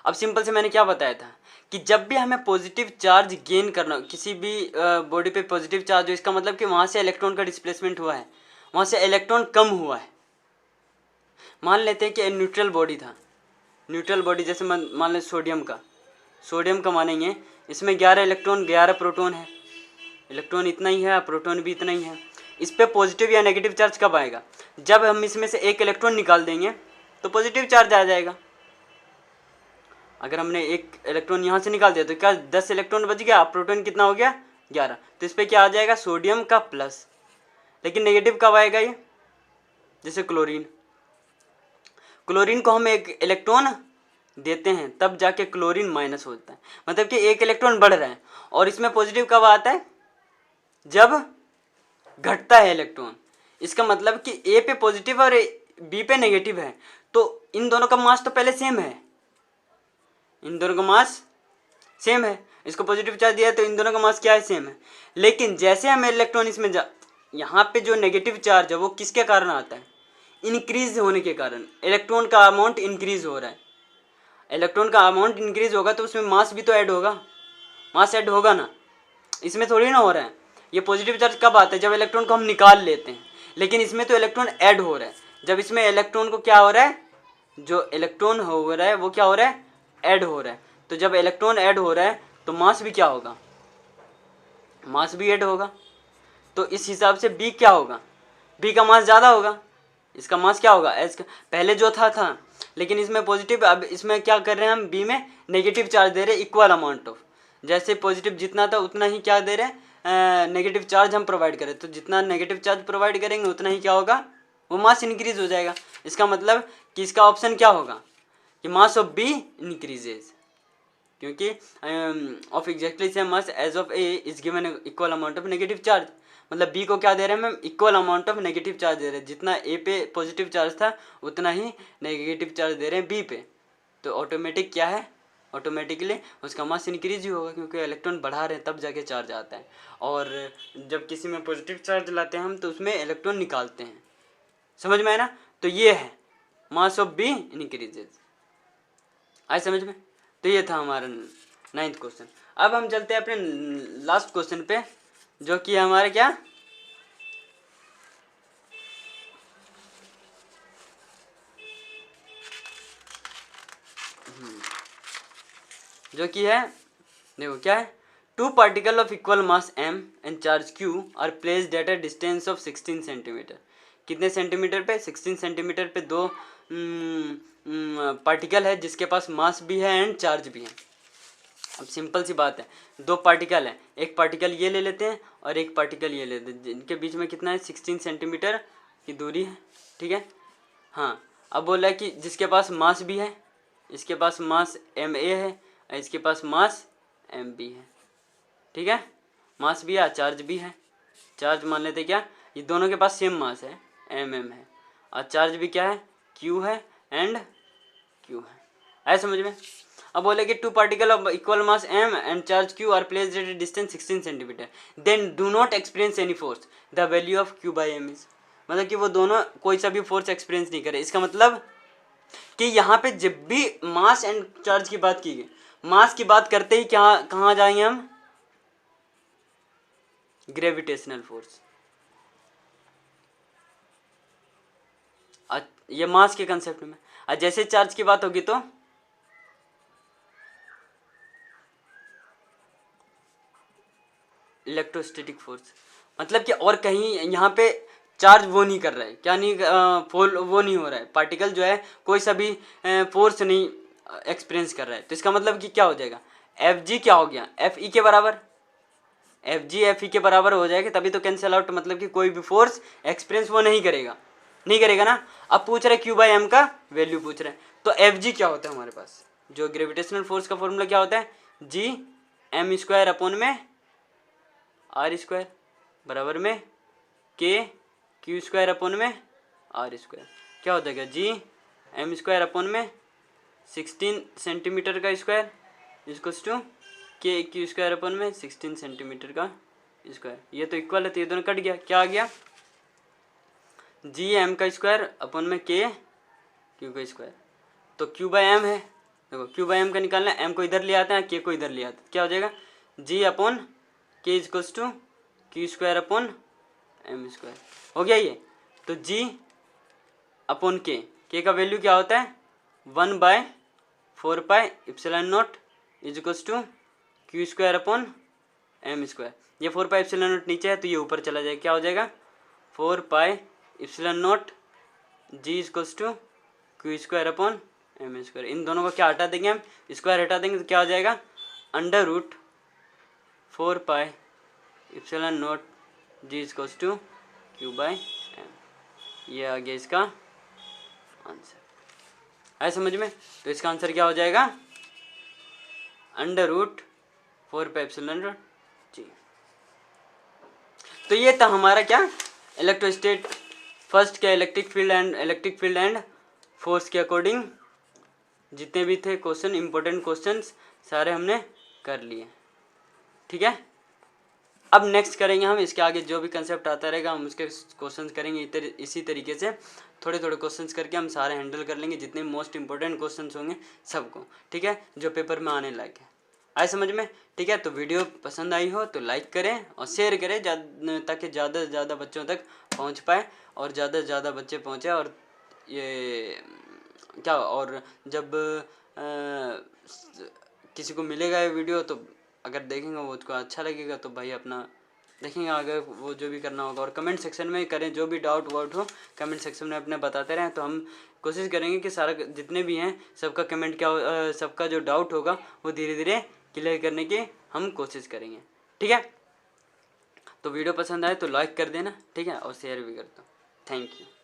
अब सिंपल से मैंने क्या बताया था कि जब भी हमें पॉजिटिव चार्ज गेन करना, किसी भी बॉडी पे पॉजिटिव चार्ज हो, इसका मतलब कि वहाँ से इलेक्ट्रॉन का डिस्प्लेसमेंट हुआ है, वहाँ से इलेक्ट्रॉन कम हुआ है। मान लेते हैं कि न्यूट्रल बॉडी था, न्यूट्रल बॉडी जैसे मान लें सोडियम का मानेंगे, इसमें 11 इलेक्ट्रॉन 11 प्रोटॉन है, इलेक्ट्रॉन इतना ही है, प्रोटॉन भी इतना ही है। इस पे पॉजिटिव या नेगेटिव चार्ज कब आएगा, जब हम इसमें से एक इलेक्ट्रॉन निकाल देंगे तो पॉजिटिव चार्ज आ जाएगा। अगर हमने एक इलेक्ट्रॉन यहाँ से निकाल दिया तो क्या 10 इलेक्ट्रॉन बच गया, प्रोटॉन कितना हो गया 11, तो इस पर क्या आ जाएगा सोडियम का प्लस। लेकिन नेगेटिव कब आएगा ये, जैसे क्लोरीन को हम एक इलेक्ट्रॉन देते हैं तब जाके क्लोरीन माइनस होता है, मतलब कि एक इलेक्ट्रॉन बढ़ रहा है। और इसमें पॉजिटिव कब आता है, जब घटता है इलेक्ट्रॉन। इसका मतलब कि ए पे पॉजिटिव और बी पे नेगेटिव है, तो इन दोनों का मास तो पहले सेम है, इन दोनों का मास सेम है, इसको पॉजिटिव चार्ज दिया है तो इन दोनों का मास क्या है, सेम है। लेकिन जैसे हम इलेक्ट्रॉन इसमें यहाँ पे जो नेगेटिव चार्ज है वो किसके कारण आता है, इंक्रीज होने के कारण। इलेक्ट्रॉन का अमाउंट इंक्रीज हो रहा है, इलेक्ट्रॉन का अमाउंट इंक्रीज होगा तो उसमें मास भी तो ऐड होगा, मास ऐड होगा ना, इसमें थोड़ी ना हो रहा है। ये पॉजिटिव चार्ज कब आता है, जब इलेक्ट्रॉन को हम निकाल लेते हैं, लेकिन इसमें तो इलेक्ट्रॉन ऐड हो रहा है। जब इसमें इलेक्ट्रॉन को क्या हो रहा है, जो इलेक्ट्रॉन हो रहा है वो क्या हो रहा है, ऐड हो रहा है। तो जब इलेक्ट्रॉन ऐड हो रहा है तो मास भी क्या होगा, मास भी ऐड होगा। तो इस हिसाब से बी क्या होगा, बी का मास ज़्यादा होगा, इसका मास क्या होगा, एस पहले जो था लेकिन इसमें पॉजिटिव, अब इसमें क्या कर रहे हैं हम, बी में नेगेटिव चार्ज दे रहे हैं इक्वल अमाउंट ऑफ। जैसे पॉजिटिव जितना था उतना ही क्या दे रहे हैं, नेगेटिव चार्ज हम प्रोवाइड करें, तो जितना नेगेटिव चार्ज प्रोवाइड करेंगे उतना ही क्या होगा, वो मास इंक्रीज हो जाएगा। इसका मतलब कि इसका ऑप्शन क्या होगा कि मास ऑफ बी इंक्रीजेज, क्योंकि of exactly same mass as of A is given equal amount of negative charge. मतलब बी को क्या दे रहे हैं हम, equal amount of negative charge दे रहे हैं, जितना ए पे पॉजिटिव चार्ज था उतना ही नेगेटिव चार्ज दे रहे हैं बी पे। तो ऑटोमेटिक क्या है, ऑटोमेटिकली उसका मास इंक्रीज ही होगा, क्योंकि इलेक्ट्रॉन बढ़ा रहे हैं तब जाके चार्ज आता है। और जब किसी में पॉजिटिव चार्ज लाते हैं हम तो उसमें इलेक्ट्रॉन निकालते हैं, समझ में आया ना। तो ये है मास ऑफ बी इंक्रीजेज, आए समझ में। तो ये था हमारा 9th क्वेश्चन। अब हम चलते हैं अपने लास्ट क्वेश्चन पे, जो कि हमारे क्या, जो कि है, देखो क्या है, 2 particle of equal mass m and charge q are placed at a distance of 16 centimetre. कितने सेंटीमीटर पे, 16 सेंटीमीटर पे दो पार्टिकल है जिसके पास मास भी है एंड चार्ज भी है। अब सिंपल सी बात है, दो पार्टिकल है, एक पार्टिकल ये ले लेते हैं और एक पार्टिकल ये लेते हैं, जिनके बीच में कितना है, 16 सेंटीमीटर की दूरी है, ठीक है। हाँ, अब बोला है कि जिसके पास मास भी है, इसके पास मास ma है और इसके पास मास mb है, ठीक है। मास भी है, चार्ज भी है, चार्ज मान लेते क्या, ये दोनों के पास सेम मास है, mm है, और चार्ज भी क्या है, q है एंड q है, आया समझ में। अब बोले कि 2 particle of equal mass m and charge q are placed at distance 16 centimetre, then do not experience any force, the value of q by m is, मतलब कि वो दोनों कोई सा भी फोर्स एक्सपीरियंस नहीं करे। इसका मतलब कि यहाँ पे जब भी मास एंड चार्ज की बात की गई, मास की बात करते ही क्या, कहाँ जाएंगे हम, ग्रेविटेशनल फोर्स। ये मास के कंसेप्ट में। और जैसे चार्ज की बात होगी तो इलेक्ट्रोस्टैटिक फोर्स, मतलब कि और कहीं यहाँ पे चार्ज वो नहीं कर रहा है, क्या नहीं वो नहीं हो रहा है, पार्टिकल जो है कोई सा भी फोर्स नहीं एक्सपीरियंस कर रहा है। तो इसका मतलब कि क्या हो जाएगा, एफ जी क्या हो गया, एफ ई के बराबर, एफ जी एफ ई के बराबर हो जाएगा, तभी तो कैंसिल आउट, मतलब कि कोई भी फोर्स एक्सपीरियंस वो नहीं करेगा, नहीं करेगा ना। अब पूछ रहे क्यू बाई एम का वैल्यू पूछ रहे हैं, तो एफ जी क्या होता है हमारे पास, जो ग्रेविटेशनल फोर्स का फॉर्मूला क्या होता है, जी एम स्क्वायर अपॉन में आर स्क्वायर बराबर में के क्यू स्क्वायर अपॉन में आर स्क्वायर, क्या हो जाएगा, जी एम स्क्वायर अपॉन में 16 सेंटीमीटर का square equals to K Q square upon में 16 सेंटीमीटर का स्क्वायर। ये तो इक्वल है तो ये दोनों कट गया, क्या आ गया, जी एम का स्क्वायर अपॉन में के क्यू का स्क्वायर। तो क्यू बाई एम है, देखो क्यू बाई एम का निकालना है, एम को इधर ले आते हैं, के को इधर ले आते हैं, क्या हो जाएगा, G upon K equals to Q square upon M square, हो गया ये। तो जी अपॉन के का वैल्यू क्या होता है, 1/4 pi epsilon naught is equals to Q square upon M square. ये 4 पाई इप्सिलॉन नॉट नीचे है तो ये ऊपर चला जाएगा, क्या हो जाएगा, 4 pi epsilon naught G equals to Q square upon M square. इन दोनों को क्या हटा देंगे हम, स्क्वायर हटा देंगे तो क्या हो जाएगा, under root 4 pi epsilon naught G equals to Q by M. ये आ गया इसका आंसर, है समझ में। तो इसका आंसर क्या हो जाएगा, under root 4 pi epsilon naught G. तो ये था हमारा क्या, इलेक्ट्रोस्टैट फर्स्ट के इलेक्ट्रिक फील्ड एंड फोर्स के अकॉर्डिंग जितने भी थे क्वेश्चन, इंपॉर्टेंट क्वेश्चंस सारे हमने कर लिए। ठीक है, अब नेक्स्ट करेंगे हम इसके आगे जो भी कंसेप्ट आता रहेगा हम उसके क्वेश्चंस करेंगे इसी तरीके से, थोड़े थोड़े क्वेश्चंस करके हम सारे हैंडल कर लेंगे, जितने मोस्ट इंपॉर्टेंट क्वेश्चंस होंगे सबको। ठीक है, जो पेपर में आने लायक है। आए समझ में? ठीक है, तो वीडियो पसंद आई हो तो लाइक करें और शेयर करें ताकि ज़्यादा से ज़्यादा बच्चों तक पहुंच पाए और ज़्यादा से ज़्यादा बच्चे पहुंचे। और ये क्या, और जब किसी को मिलेगा ये वीडियो तो अगर देखेंगे वो उसको अच्छा लगेगा तो भाई अपना देखेंगे आगे वो जो भी करना होगा। और कमेंट सेक्शन में करें, जो भी डाउट वाउट हो कमेंट सेक्शन में अपने बताते रहें, तो हम कोशिश करेंगे कि सारा जितने भी हैं सबका कमेंट सबका जो डाउट होगा वो धीरे धीरे क्लियर करने की हम कोशिश करेंगे। ठीक है, तो वीडियो पसंद आए तो लाइक कर देना। ठीक है, और शेयर भी कर दो। Thank you.